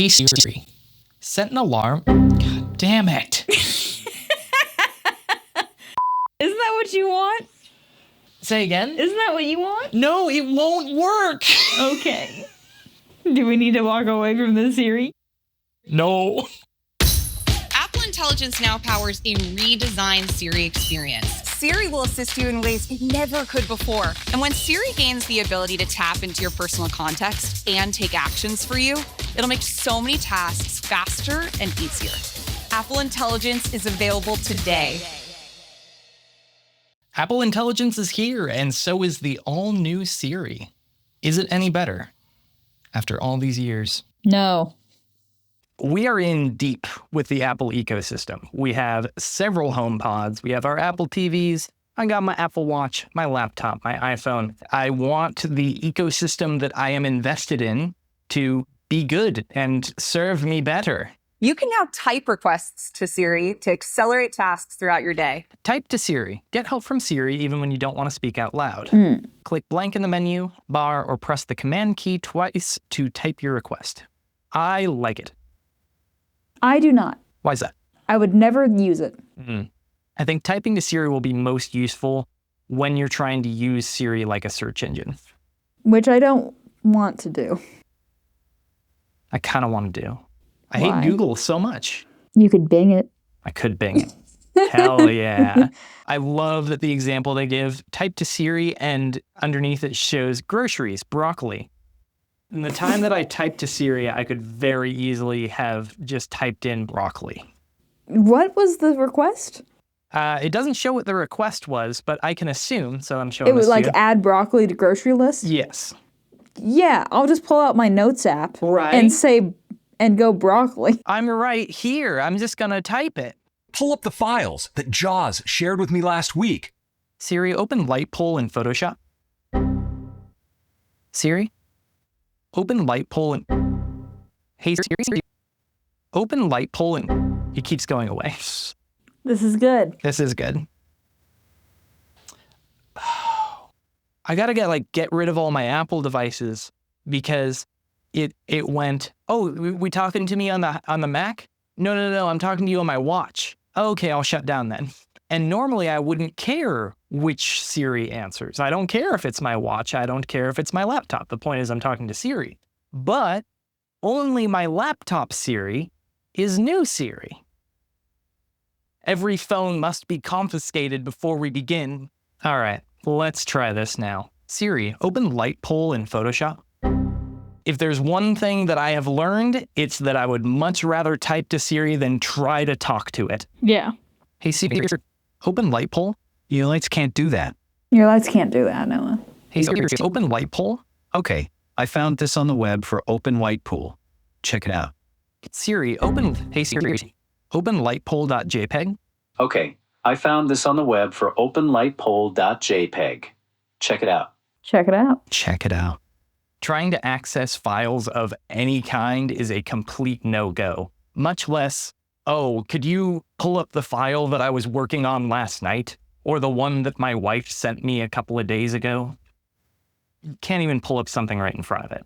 Hey Siri, set an alarm. God damn it. Isn't that what you want? Say again? Isn't that what you want? No, it won't work. Okay. Do we need to walk away from this, Siri? No. Apple Intelligence now powers a redesigned Siri experience. Siri will assist you in ways it never could before. And when Siri gains the ability to tap into your personal context and take actions for you, it'll make so many tasks faster and easier. Apple Intelligence is available today. Apple Intelligence is here, and so is the all-new Siri. Is it any better after all these years? No. We are in deep with the Apple ecosystem. We have several HomePods. We have our Apple TVs. I got my Apple Watch, my laptop, my iPhone. I want the ecosystem that I am invested in to be good and serve me better. You can now type requests to Siri to accelerate tasks throughout your day. Type to Siri. Get help from Siri even when you don't want to speak out loud. Click blank in the menu bar or press the command key twice to type your request. I like it. I do not. Why is that? I would never use it. I think typing to Siri will be most useful when you're trying to use Siri like a search engine. Which I don't want to do. I kind of want to do. I Why? hate Google so much. You could Bing it. I could Bing it. Hell yeah. I love that the example they give, type to Siri and underneath it shows groceries, broccoli. In the time that I typed to Siri, I could very easily have just typed in broccoli. What was the request? It doesn't show what the request was, but I can assume, so I'm showing It was this to like you. add broccoli to grocery list? Yes. Yeah, I'll just pull out my notes app Right. and say, and go broccoli. I'm right here. I'm just going to type it. Pull up the files that Jaws shared with me last week. Siri, open light pole in Photoshop. Siri, open light pole in... Hey Siri, open light pole in... He keeps going away. This is good. This is good. I gotta get rid of all my Apple devices because it went, oh, we talking to me on the Mac? No, I'm talking to you on my watch. Okay, I'll shut down then. And normally I wouldn't care which Siri answers. I don't care if it's my watch. I don't care if it's my laptop. The point is I'm talking to Siri. But only my laptop Siri is new Siri. Every phone must be confiscated before we begin. All right, let's try this now. Siri, open light pole in Photoshop. If there's one thing that I have learned, it's that I would much rather type to Siri than try to talk to it. Yeah. Hey Siri, open light pole. Your lights can't do that. Your lights can't do that, Noah. Hey Siri, open light pole. Okay, I found this on the web for Open Light Pool. Check it out. Siri, hey Siri, open lightpole.jpg. Okay, I found this on the web for openlightpole.jpg. Check it out. Check it out. Check it out. Trying to access files of any kind is a complete no-go. Much less, oh, could you pull up the file that I was working on last night? Or the one that my wife sent me a couple of days ago? You can't even pull up something right in front of it.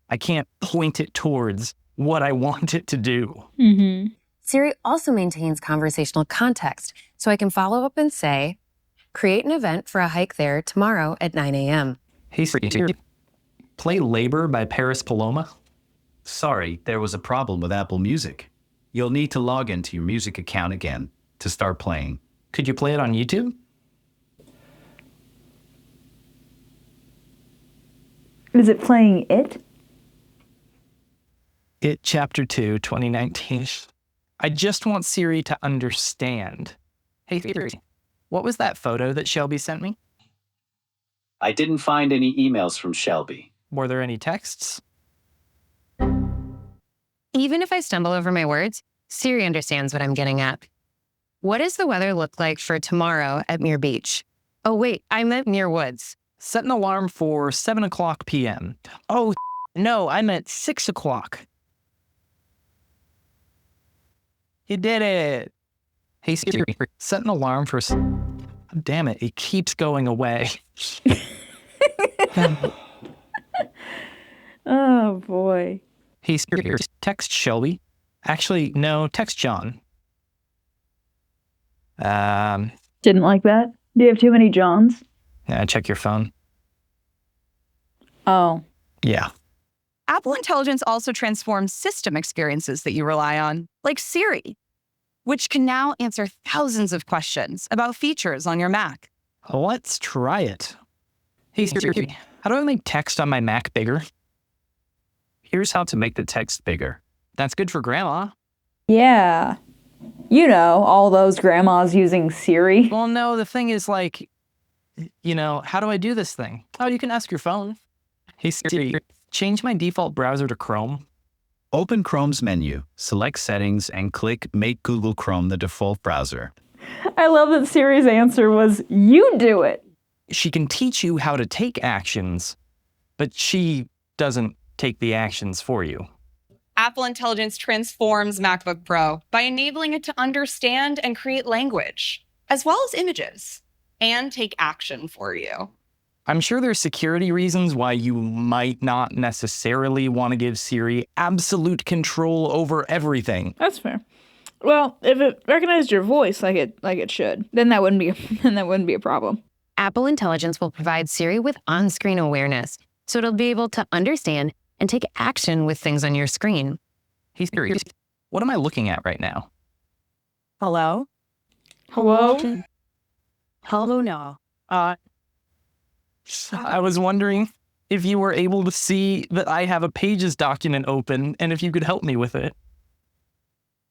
I can't point it towards what I want it to do. Mm-hmm. Siri also maintains conversational context, so I can follow up and say, create an event for a hike there tomorrow at 9 a.m. Hey Siri, play Labor by Paris Paloma. Sorry, there was a problem with Apple Music. You'll need to log into your music account again to start playing. Could you play it on YouTube? Is it playing it? It Chapter 2, 2019. I just want Siri to understand. Hey Siri, what was that photo that Shelby sent me? I didn't find any emails from Shelby. Were there any texts? Even if I stumble over my words, Siri understands what I'm getting at. What does the weather look like for tomorrow at Muir Beach? Oh, wait, I meant Muir Woods. Set an alarm for 7 o'clock p.m. Oh, no, I meant 6 o'clock. You did it. Hey Siri, set an alarm for... Damn it, it keeps going away. Oh, boy. Hey Siri, text Shelby. Actually, no, text John. Didn't like that. Do you have too many Johns? Check your phone. Oh. Yeah. Apple Intelligence also transforms system experiences that you rely on, like Siri, which can now answer thousands of questions about features on your Mac. Let's try it. Hey Siri, how do I make text on my Mac bigger? Here's how to make the text bigger. That's good for grandma. Yeah. You know, all those grandmas using Siri. Well, no, the thing is like, how do I do this thing? Oh, you can ask your phone. Hey Siri, change my default browser to Chrome. Open Chrome's menu, select Settings, and click Make Google Chrome the default browser. I love that Siri's answer was, you do it. She can teach you how to take actions, but she doesn't take the actions for you. Apple Intelligence transforms MacBook Pro by enabling it to understand and create language, as well as images, and take action for you. I'm sure there's security reasons why you might not necessarily want to give Siri absolute control over everything. That's fair. Well, if it recognized your voice like it should, then that wouldn't be a problem. Apple Intelligence will provide Siri with on-screen awareness, so it'll be able to understand and take action with things on your screen. Hey Siri, what am I looking at right now? Hello? Hello? Hello now. I was wondering if you were able to see that I have a Pages document open and if you could help me with it.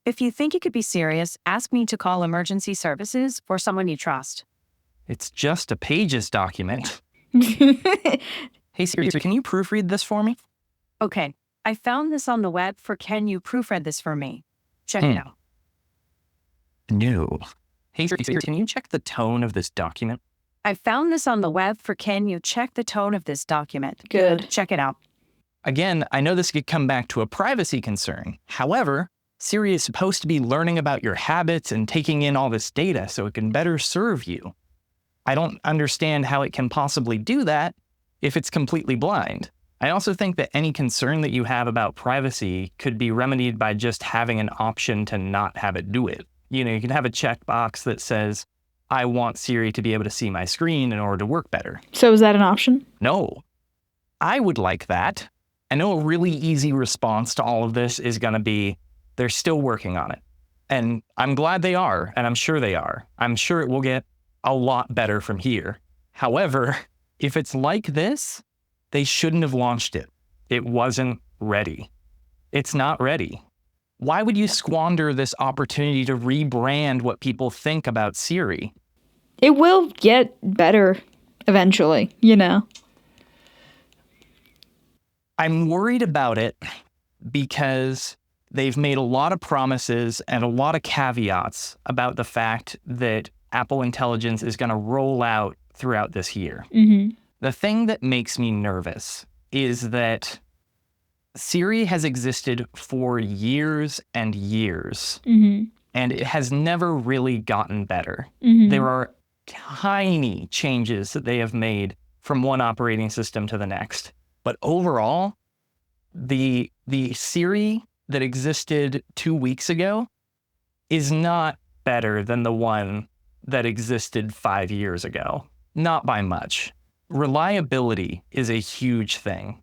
If you think it could be serious, ask me to call emergency services or someone you trust. It's just a Pages document. Hey Siri, can you proofread this for me? Okay, I found this on the web for can you proofread this for me? Check it out. No. Hey Siri, can you check the tone of this document? I found this on the web for can you check the tone of this document? Good. Check it out. Again, I know this could come back to a privacy concern. However, Siri is supposed to be learning about your habits and taking in all this data so it can better serve you. I don't understand how it can possibly do that if it's completely blind. I also think that any concern that you have about privacy could be remedied by just having an option to not have it do it. You can have a checkbox that says, I want Siri to be able to see my screen in order to work better. So is that an option? No. I would like that. I know a really easy response to all of this is going to be, they're still working on it. And I'm glad they are, and I'm sure they are. I'm sure it will get a lot better from here. However, if it's like this, they shouldn't have launched it. It wasn't ready. It's not ready. Why would you squander this opportunity to rebrand what people think about Siri? It will get better eventually, I'm worried about it because they've made a lot of promises and a lot of caveats about the fact that Apple Intelligence is going to roll out throughout this year. Mm-hmm. The thing that makes me nervous is that Siri has existed for years and years, Mm-hmm. and it has never really gotten better. Mm-hmm. There are tiny changes that they have made from one operating system to the next. But overall, the Siri that existed 2 weeks ago is not better than the one that existed 5 years ago. Not by much. Reliability is a huge thing.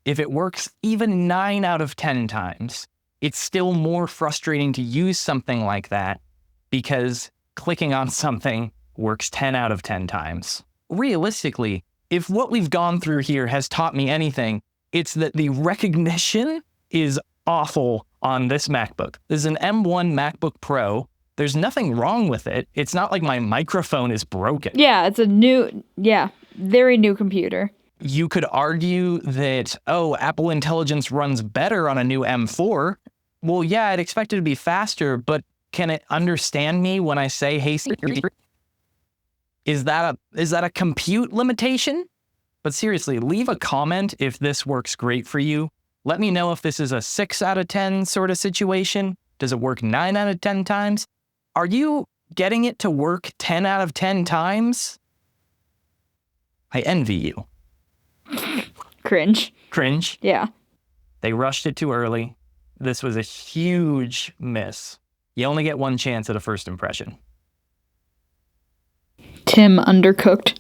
If it works even 9 out of 10 times, it's still more frustrating to use something like that because clicking on something works 10 out of 10 times. Realistically, if what we've gone through here has taught me anything, it's that the recognition is awful on this MacBook. This is an M1 MacBook Pro. There's nothing wrong with it. It's not like my microphone is broken. Yeah, it's very new computer. You could argue that, Apple Intelligence runs better on a new M4. Well, yeah, I'd expect it to be faster, but can it understand me when I say, hey, Siri? Is that a compute limitation? But seriously, leave a comment if this works great for you. Let me know if this is a 6 out of 10 sort of situation. Does it work 9 out of 10 times? Are you getting it to work 10 out of 10 times? I envy you. Cringe. Cringe. Yeah. They rushed it too early. This was a huge miss. You only get one chance at a first impression. Tim undercooked.